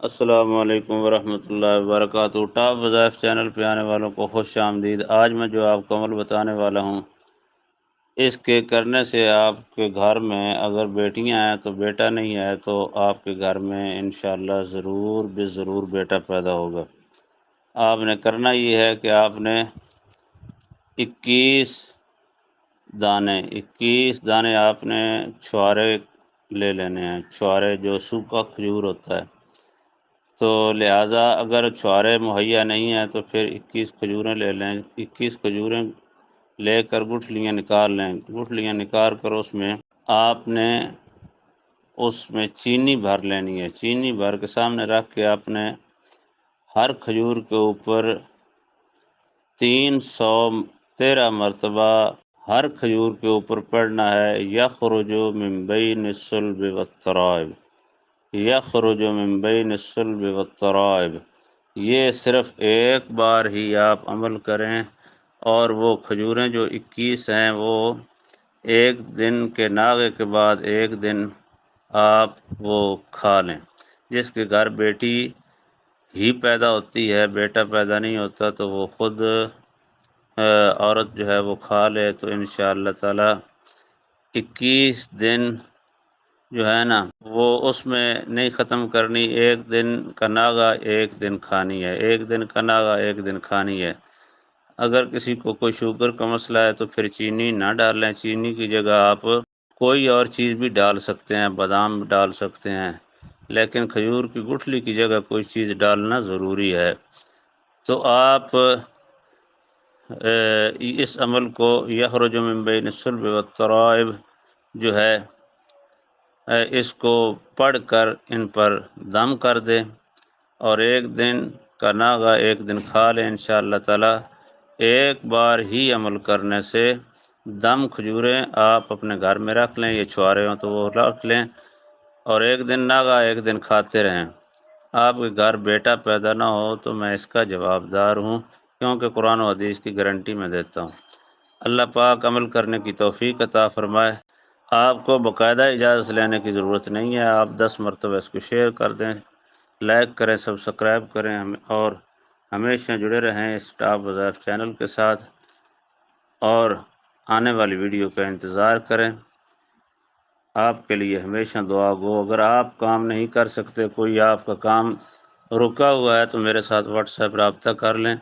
السلام علیکم ورحمۃ اللہ وبرکاتہ۔ ٹاپ وظائف چینل پہ آنے والوں کو خوش آمدید۔ آج میں جو آپ کو عمل بتانے والا ہوں، اس کے کرنے سے آپ کے گھر میں اگر بیٹیاں ہیں تو بیٹا نہیں ہے تو آپ کے گھر میں انشاءاللہ ضرور ضرور بیٹا پیدا ہوگا۔ آپ نے کرنا یہ ہے کہ آپ نے 21 دانے آپ نے چھوارے لے لینے ہیں، چھوارے جو سوکھا کھجور ہوتا ہے۔ تو لہٰذا اگر چھوارے مہیا نہیں ہیں تو پھر 21 کھجوریں لے لیں۔ 21 کھجوریں لے کر گٹھلیاں نکال لیں۔ گٹھلیاں نکال کر آپ نے اس میں چینی بھر لینی ہے۔ چینی بھر کے سامنے رکھ کے آپ نے ہر کھجور کے اوپر 313 مرتبہ ہر کھجور کے اوپر پڑھنا ہے یخرج من بین الصلب والترائب، یخرج من بین الصلب والترائب۔ یہ صرف ایک بار ہی آپ عمل کریں، اور وہ کھجوریں جو 21 ہیں وہ ایک دن کے ناغے کے بعد ایک دن آپ وہ کھا لیں۔ جس کے گھر بیٹی ہی پیدا ہوتی ہے، بیٹا پیدا نہیں ہوتا، تو وہ خود عورت جو ہے وہ کھا لے تو انشاءاللہ تعالی 21 دن جو ہے نا وہ اس میں نہیں ختم کرنی، ایک دن کا ناغہ ایک دن کھانی ہے، ایک دن کا ناغہ ایک دن کھانی ہے۔ اگر کسی کو کوئی شوگر کا مسئلہ ہے تو پھر چینی نہ ڈالیں، چینی کی جگہ آپ کوئی اور چیز بھی ڈال سکتے ہیں، بادام ڈال سکتے ہیں، لیکن کھجور کی گٹھلی کی جگہ کوئی چیز ڈالنا ضروری ہے۔ تو آپ اس عمل کو یخرج من بین الصلب والترائب جو ہے اس کو پڑھ کر ان پر دم کر دیں، اور ایک دن کا ناغہ ایک دن کھا لیں انشاءاللہ تعالی۔ ایک بار ہی عمل کرنے سے دم کھجوریں آپ اپنے گھر میں رکھ لیں، یہ چھوارے ہوں تو وہ رکھ لیں، اور ایک دن ناغہ ایک دن کھاتے رہیں۔ آپ کے گھر بیٹا پیدا نہ ہو تو میں اس کا جواب دار ہوں، کیونکہ قرآن و حدیث کی گارنٹی میں دیتا ہوں۔ اللہ پاک عمل کرنے کی توفیق عطا فرمائے۔ آپ کو باقاعدہ اجازت لینے کی ضرورت نہیں ہے، آپ 10 مرتبہ اس کو شیئر کر دیں، لائک کریں، سبسکرائب کریں، اور ہمیشہ جڑے رہیں اس ٹاپ وظائف چینل کے ساتھ، اور آنے والی ویڈیو کا انتظار کریں۔ آپ کے لیے ہمیشہ دعا گو۔ اگر آپ کام نہیں کر سکتے، کوئی آپ کا کام رکا ہوا ہے، تو میرے ساتھ واٹس ایپ رابطہ کر لیں،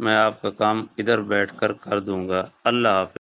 میں آپ کا کام ادھر بیٹھ کر دوں گا۔ اللہ حافظ۔